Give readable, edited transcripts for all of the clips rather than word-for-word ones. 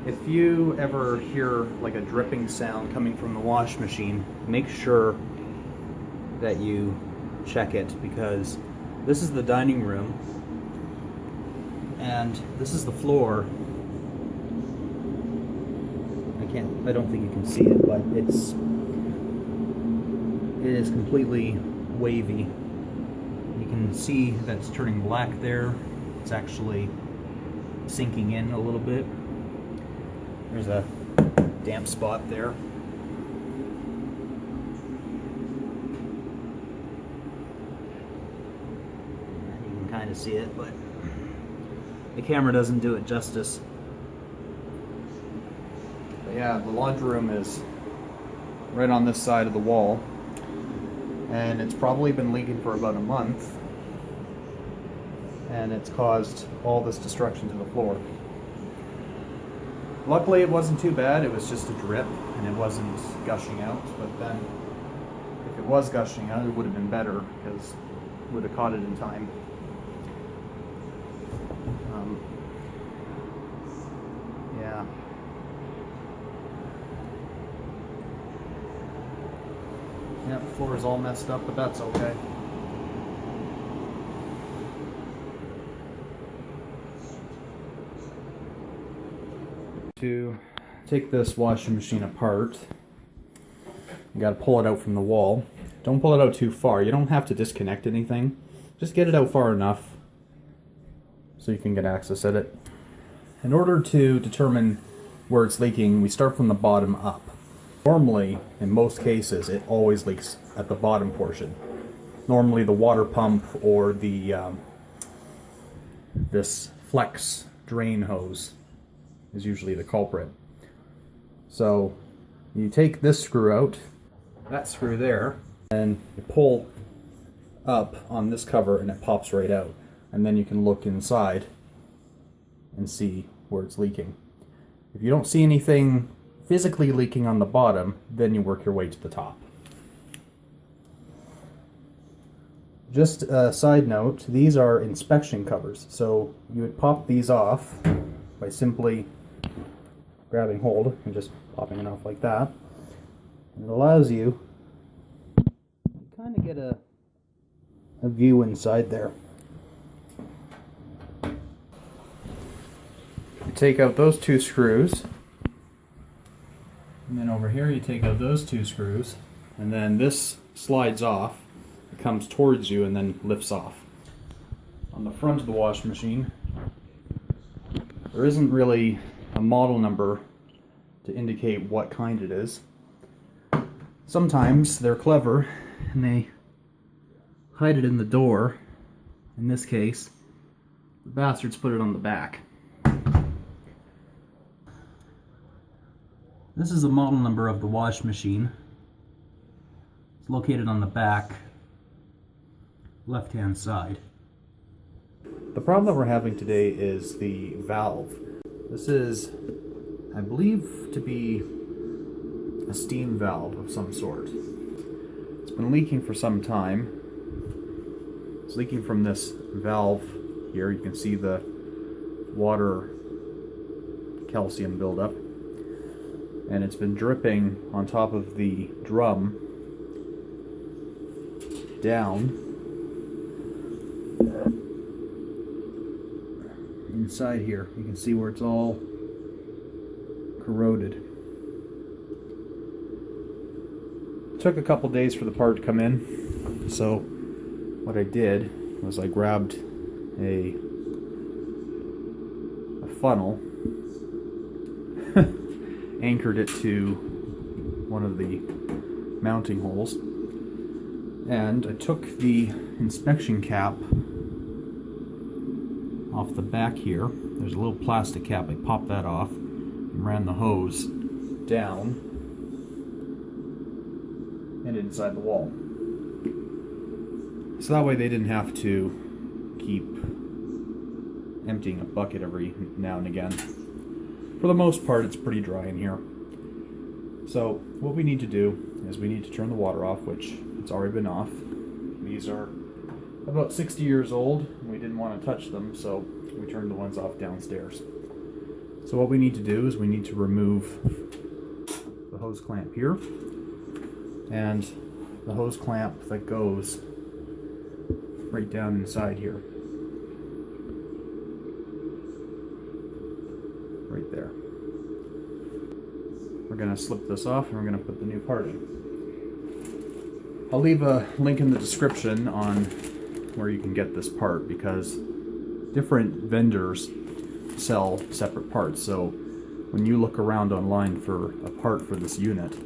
If you ever hear like a dripping sound coming from the wash machine, make sure that you check it, because this is the dining room and this is the floor. I don't think you can see it, but it is completely wavy. You can see that it's turning black there. It's actually sinking in a little bit. There's a damp spot there. You can kind of see it, but the camera doesn't do it justice. But yeah, the laundry room is right on this side of the wall, and it's probably been leaking for about a month, and it's caused all this destruction to the floor. Luckily it wasn't too bad, it was just a drip and it wasn't gushing out, but then if it was gushing out it would have been better because it would have caught it in time. Yeah. Yeah, the floor is all messed up, but that's okay. To take this washing machine apart, you got to pull it out from the wall. Don't pull it out too far. You don't have to disconnect anything. Just get it out far enough so you can get access at it. In order to determine where it's leaking, we start from the bottom up. Normally, in most cases, it always leaks at the bottom portion. Normally the water pump or the this flex drain hose is usually the culprit. So you take this screw out, that screw there, and you pull up on this cover and it pops right out. And then you can look inside and see where it's leaking. If you don't see anything physically leaking on the bottom, then you work your way to the top. Just a side note, these are inspection covers. So you would pop these off by simply grabbing hold and just popping it off like that. And it allows you to kind of get a view inside there. You take out those two screws, and then over here you take out those two screws, and then this slides off. It comes towards you and then lifts off. On the front of the washing machine, there isn't really a model number to indicate what kind it is. Sometimes they're clever and they hide it in the door. In this case, the bastards put it on the back. This is the model number of the wash machine. It's located on the back left-hand side. The problem that we're having today is the valve. This is, I believe, to be a steam valve of some sort. It's been leaking for some time. It's leaking from this valve here. You can see the water calcium buildup. And it's been dripping on top of the drum down inside here. You can see where it's all corroded. It took a couple days for the part to come in, so what I did was I grabbed a funnel, anchored it to one of the mounting holes, and I took the inspection cap off the back here. There's a little plastic cap. I popped that off and ran the hose down and inside the wall. So that way they didn't have to keep emptying a bucket every now and again. For the most part, it's pretty dry in here. So what we need to do is we need to turn the water off, which it's already been off. These are about 60 years old, and we didn't want to touch them, so we turned the ones off downstairs. So what we need to do is we need to remove the hose clamp here and the hose clamp that goes right down inside here. Right there. We're going to slip this off and we're going to put the new part in. I'll leave a link in the description on where you can get this part, because different vendors sell separate parts. So when you look around online for a part for this unit,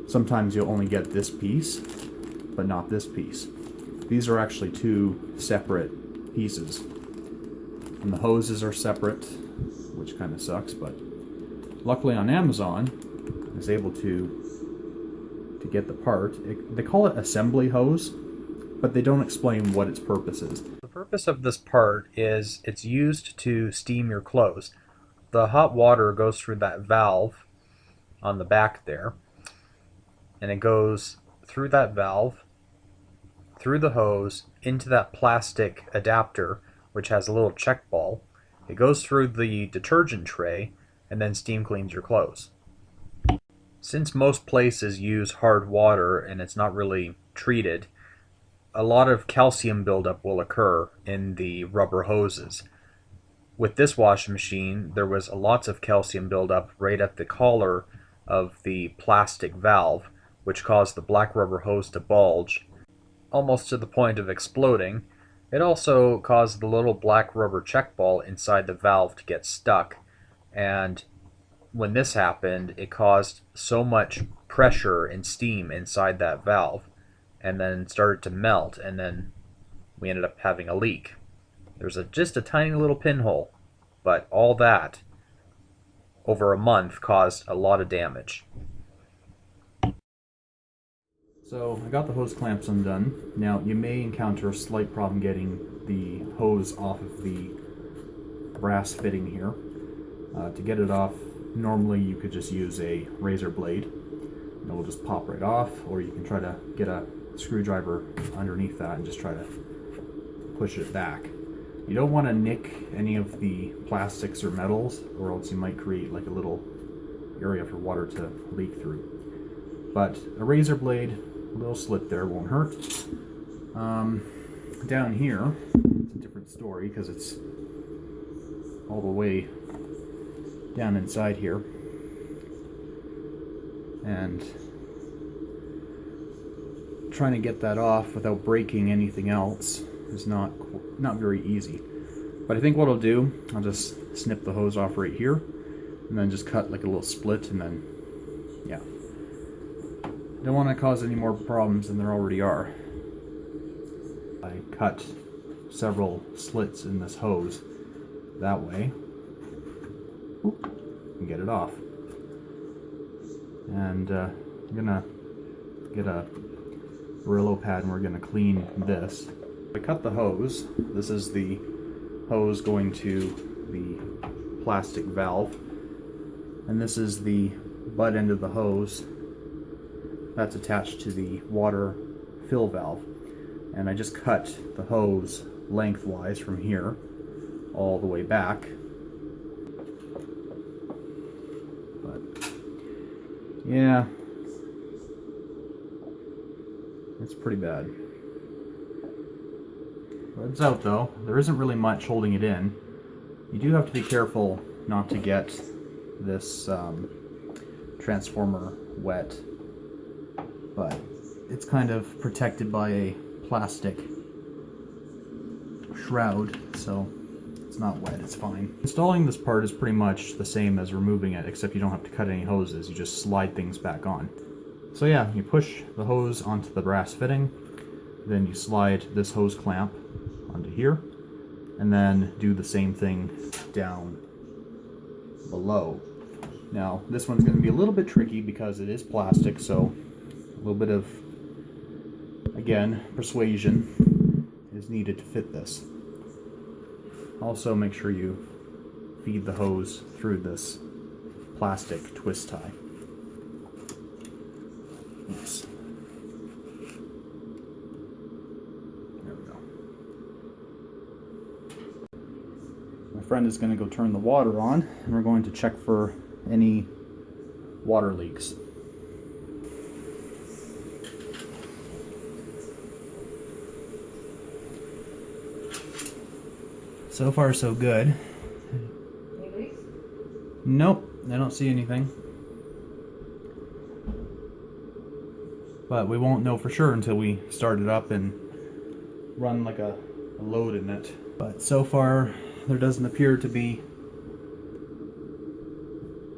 sometimes you'll only get this piece, but not this piece. These are actually two separate pieces. And the hoses are separate, which kind of sucks, but luckily on Amazon, I was able to get the part. They call it assembly hose, but they don't explain what its purpose is. The purpose of this part is it's used to steam your clothes. The hot water goes through that valve on the back there, and it goes through that valve, through the hose, into that plastic adapter, which has a little check ball. It goes through the detergent tray, and then steam cleans your clothes. Since most places use hard water and it's not really treated, a lot of calcium buildup will occur in the rubber hoses. With this washing machine, there was lots of calcium buildup right at the collar of the plastic valve, which caused the black rubber hose to bulge, almost to the point of exploding. It also caused the little black rubber check ball inside the valve to get stuck, and when this happened, it caused so much pressure and steam inside that valve, and then started to melt, and then we ended up having a leak. There's just a tiny little pinhole, but all that over a month caused a lot of damage. So I got the hose clamps undone. Now you may encounter a slight problem getting the hose off of the brass fitting here. To get it off, normally you could just use a razor blade and it will just pop right off, or you can try to get a screwdriver underneath that and just try to push it back. You don't want to nick any of the plastics or metals, or else you might create like a little area for water to leak through. But a razor blade, a little slit there, won't hurt. Down here, it's a different story because it's all the way down inside here, and trying to get that off without breaking anything else is not very easy. But I think what I'll do, I'll just snip the hose off right here and then just cut like a little split, and then yeah, don't want to cause any more problems than there already are. I cut several slits in this hose that way and get it off. And I'm gonna get a Brillo pad and we're gonna clean this. I cut the hose. This is the hose going to the plastic valve, and this is the butt end of the hose that's attached to the water fill valve. And I just cut the hose lengthwise from here all the way back. But yeah, it's pretty bad. It's out though. There isn't really much holding it in. You do have to be careful not to get this transformer wet, but it's kind of protected by a plastic shroud, so it's not wet, it's fine. Installing this part is pretty much the same as removing it, except you don't have to cut any hoses, you just slide things back on. So yeah, you push the hose onto the brass fitting, then you slide this hose clamp onto here, and then do the same thing down below. Now this one's going to be a little bit tricky because it is plastic, so a little bit of, again, persuasion is needed to fit this. Also make sure you feed the hose through this plastic twist tie. Oops. There we go. friend is going to go turn the water on, and we're going to check for any water leaks. So far so good. Any leaks? Nope, I don't see anything. But we won't know for sure until we start it up and run like a load in it. But so far there doesn't appear to be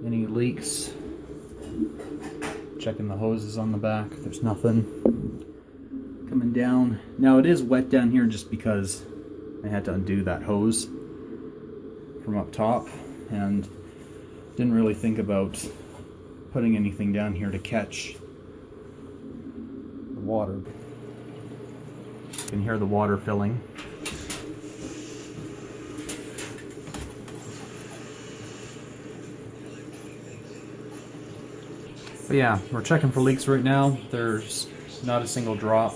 any leaks. Checking the hoses on the back, there's nothing coming down. Now it is wet down here just because I had to undo that hose from up top and didn't really think about putting anything down here to catch the water. You can hear the water filling. But yeah, we're checking for leaks right now. There's not a single drop.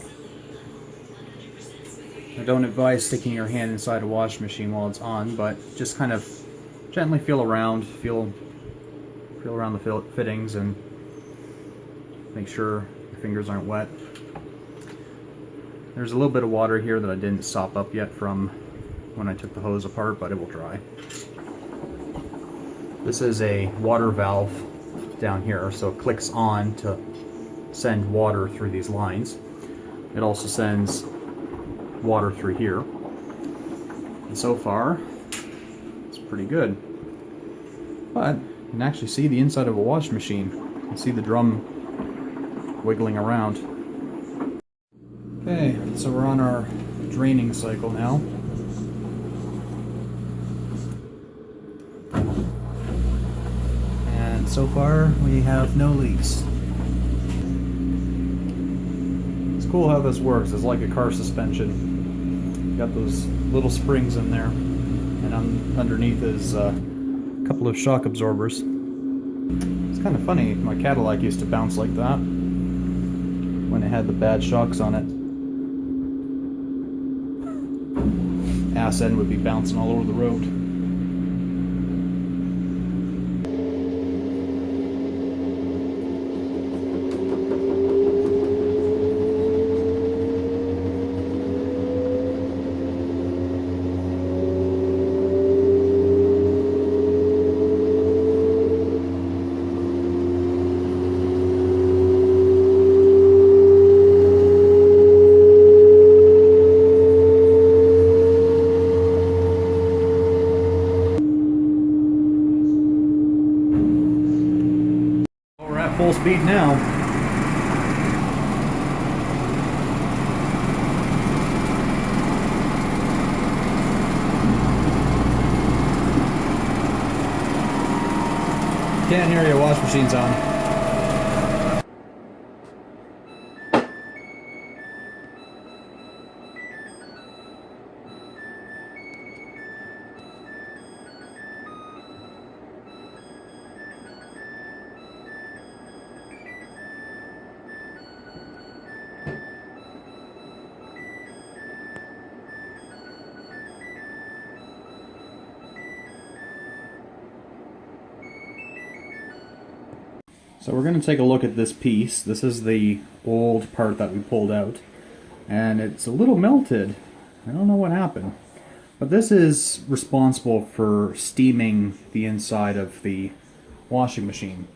I don't advise sticking your hand inside a washing machine while it's on, but just kind of gently feel around, feel around the fittings and make sure your fingers aren't wet. There's a little bit of water here that I didn't sop up yet from when I took the hose apart, but it will dry. This is a water valve down here, so it clicks on to send water through these lines. It also sends water through here, and so far it's pretty good. But you can actually see the inside of a washing machine. You can see the drum wiggling around. Okay, so we're on our draining cycle now. And so far we have no leaks. It's cool how this works. It's like a car suspension. Got those little springs in there, and underneath is a couple of shock absorbers. It's kind of funny, my Cadillac used to bounce like that when it had the bad shocks on it. Ass end would be bouncing all over the road. Full speed now. Can't hear you, wash machine's on. So we're going to take a look at this piece. This is the old part that we pulled out, and it's a little melted. I don't know what happened, but this is responsible for steaming the inside of the washing machine.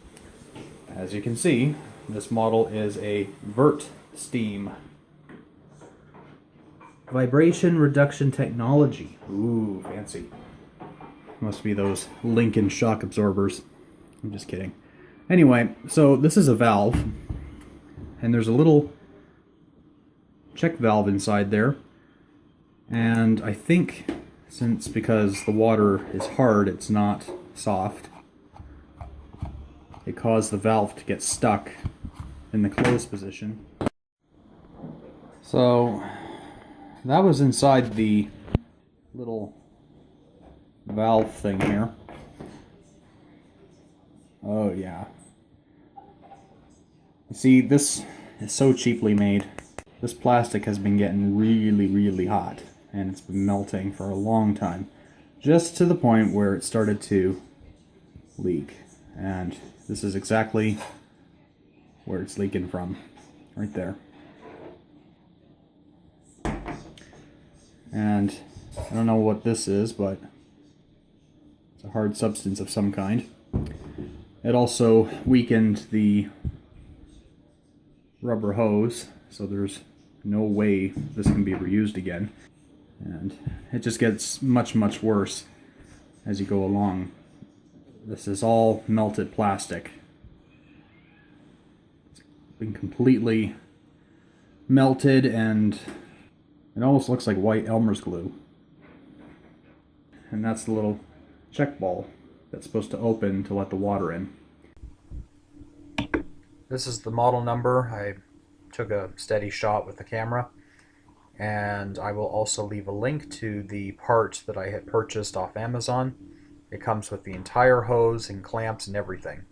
As you can see, this model is a Vert Steam. Vibration reduction technology. Ooh, fancy. Must be those Lincoln shock absorbers. I'm just kidding. Anyway, so this is a valve, and there's a little check valve inside there, and I think because the water is hard, it's not soft, it caused the valve to get stuck in the closed position. So that was inside the little valve thing here. Oh yeah. You see, this is so cheaply made. This plastic has been getting really, really hot, and it's been melting for a long time. just to the point where it started to leak. And this is exactly where it's leaking from, right there. And I don't know what this is, but it's a hard substance of some kind. It also weakened the rubber hose, so there's no way this can be reused again. And it just gets much, much worse as you go along. This is all melted plastic. It's been completely melted, and it almost looks like white Elmer's glue. And that's the little check ball that's supposed to open to let the water in. This is the model number. I took a steady shot with the camera, and I will also leave a link to the part that I had purchased off Amazon. It comes with the entire hose and clamps and everything.